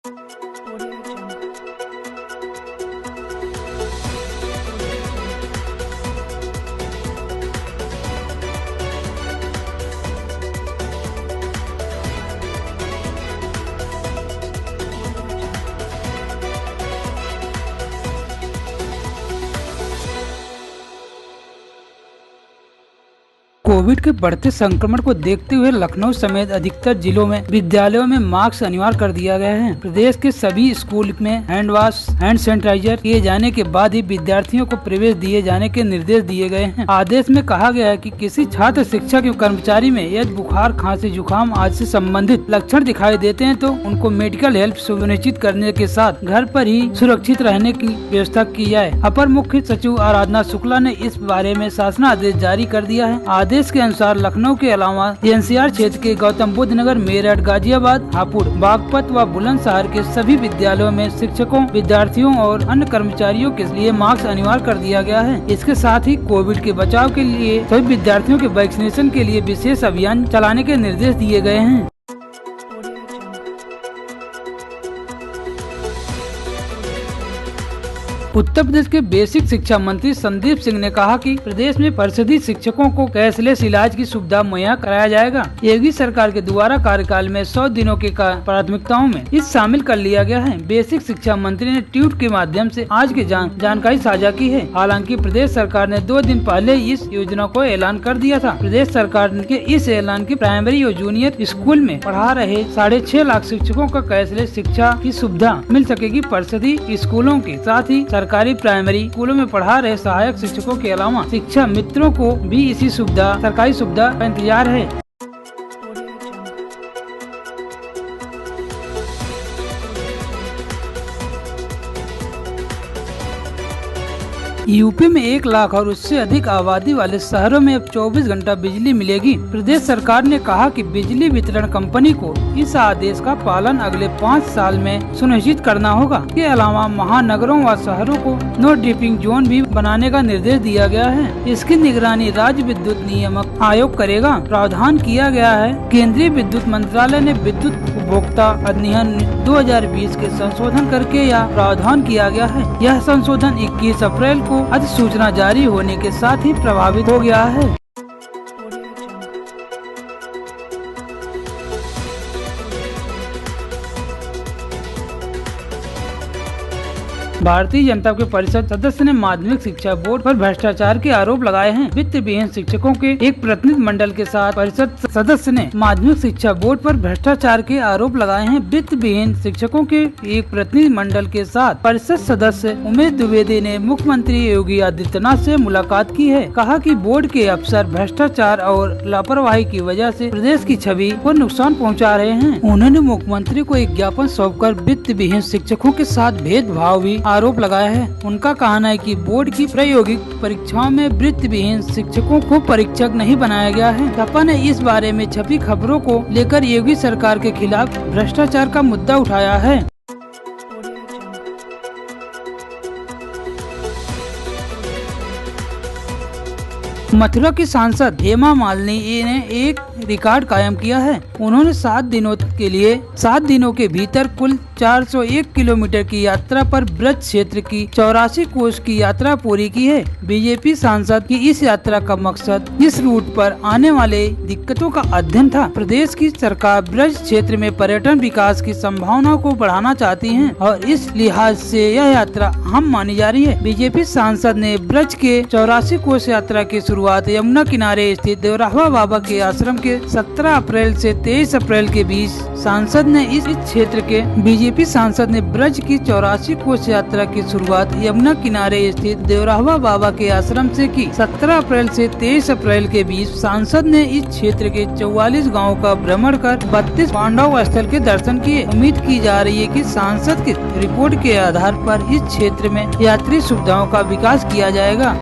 Audio Jungle. Covid के बढ़ते संक्रमण को देखते हुए लखनऊ समेत अधिकतर जिलों में विद्यालयों में मास्क अनिवार्य कर दिया गया है। प्रदेश के सभी स्कूल में हैंड वॉश, हैंड सैनिटाइजर किए जाने के बाद ही विद्यार्थियों को प्रवेश दिए जाने के निर्देश दिए गए हैं। आदेश में कहा गया है कि किसी छात्र, शिक्षक या कर्मचारी में यदि बुखार, खांसी, जुकाम आदि से संबंधित लक्षण दिखाई देते हैं तो उनको मेडिकल हेल्प सुनिश्चित करने के साथ घर पर ही सुरक्षित रहने की व्यवस्था की जाए। अपर मुख्य सचिव आराधना शुक्ला ने इस बारे में शासनादेश जारी कर दिया है। आदेश के अनुसार लखनऊ के अलावा एनसीआर क्षेत्र के गौतम बुद्ध नगर, मेरठ, गाजियाबाद, हापुड़, बागपत व बुलंदशहर के सभी विद्यालयों में शिक्षकों, विद्यार्थियों और अन्य कर्मचारियों के लिए मास्क अनिवार्य कर दिया गया है। इसके साथ ही कोविड के बचाव के लिए सभी विद्यार्थियों के वैक्सीनेशन के लिए विशेष अभियान चलाने के निर्देश दिए गए हैं। उत्तर प्रदेश के बेसिक शिक्षा मंत्री संदीप सिंह ने कहा कि प्रदेश में परिषदीय शिक्षकों को कैशलेस इलाज की सुविधा मुहैया कराया जाएगा। योगी सरकार के द्वारा कार्यकाल में 100 दिनों के प्राथमिकताओं में इस शामिल कर लिया गया है। बेसिक शिक्षा मंत्री ने ट्वीट के माध्यम से आज की जानकारी साझा की है। हालांकि प्रदेश सरकार ने 2 दिन पहले इस योजना को ऐलान कर दिया था। प्रदेश सरकार के इस ऐलान की प्राइमरी और जूनियर स्कूल में पढ़ा रहे 6.5 लाख शिक्षकों का कैशलेस शिक्षा की सुविधा मिल सकेगी। परिषदीय स्कूलों के साथ ही सरकारी प्राइमरी स्कूलों में पढ़ा रहे सहायक शिक्षकों के अलावा शिक्षा मित्रों को भी इसी सरकारी सुविधा का इंतजार है। यूपी में 1 लाख और उससे अधिक आबादी वाले शहरों में अब 24 घंटा बिजली मिलेगी। प्रदेश सरकार ने कहा कि बिजली वितरण कंपनी को इस आदेश का पालन अगले 5 साल में सुनिश्चित करना होगा। इसके अलावा महानगरों व शहरों को नो डिपिंग जोन भी बनाने का निर्देश दिया गया है। इसकी निगरानी राज्य विद्युत नियामक आयोग करेगा। प्रावधान किया गया है। केंद्रीय विद्युत मंत्रालय ने विद्युत उपभोक्ता अधिनियम 2020 के संशोधन करके यह प्रावधान किया गया है। यह संशोधन 21 अप्रैल को अधिसूचना जारी होने के साथ ही प्रभावित हो गया है। भारतीय जनता के परिषद सदस्य ने माध्यमिक शिक्षा बोर्ड पर भ्रष्टाचार के आरोप लगाए हैं। वित्त विहीन शिक्षकों के एक प्रतिनिधि मंडल के साथ परिषद सदस्य ने माध्यमिक शिक्षा बोर्ड पर भ्रष्टाचार के आरोप लगाए हैं। वित्त विहीन शिक्षकों के एक प्रतिनिधि मंडल के साथ परिषद सदस्य उमेश द्विवेदी ने मुख्यमंत्री योगी आदित्यनाथ से मुलाकात की है। कहा कि बोर्ड के अफसर भ्रष्टाचार और लापरवाही की वजह से प्रदेश की छवि को नुकसान पहुँचा रहे हैं। उन्होंने मुख्यमंत्री को एक ज्ञापन सौंपकर वित्त विहीन शिक्षकों के साथ भेदभाव भी आरोप लगाया है। उनका कहना है कि बोर्ड की प्रायोगिक परीक्षाओं में वृत्ति विहीन शिक्षकों को परीक्षक नहीं बनाया गया है। सपा ने इस बारे में छपी खबरों को लेकर योगी सरकार के खिलाफ भ्रष्टाचार का मुद्दा उठाया है। मथुरा की सांसद हेमा मालिनी ने एक रिकॉर्ड कायम किया है। उन्होंने 7 दिनों के भीतर कुल 401 किलोमीटर की यात्रा पर ब्रज क्षेत्र की 84 कोस की यात्रा पूरी की है। बीजेपी सांसद की इस यात्रा का मकसद इस रूट पर आने वाले दिक्कतों का अध्ययन था। प्रदेश की सरकार ब्रज क्षेत्र में पर्यटन विकास की संभावनाओं को बढ़ाना चाहती है और इस लिहाज से यह यात्रा अहम मानी जा रही है। बीजेपी सांसद ने ब्रज के 84 कोस यात्रा की शुरुआत यमुना किनारे स्थित देवराहवा बाबा के आश्रम के 17 अप्रैल से 23 अप्रैल के बीच सांसद ने इस क्षेत्र के बीजेपी सांसद ने ब्रज की 84 कोस यात्रा की शुरुआत यमुना किनारे स्थित देवराहवा बाबा के आश्रम से की। 17 अप्रैल से 23 अप्रैल के बीच सांसद ने इस क्षेत्र के 44 गाँव का भ्रमण कर 32 पांडव स्थल के दर्शन किए। उम्मीद की जा रही है कि सांसद की रिपोर्ट के आधार पर इस क्षेत्र में यात्री सुविधाओं का विकास किया जाएगा।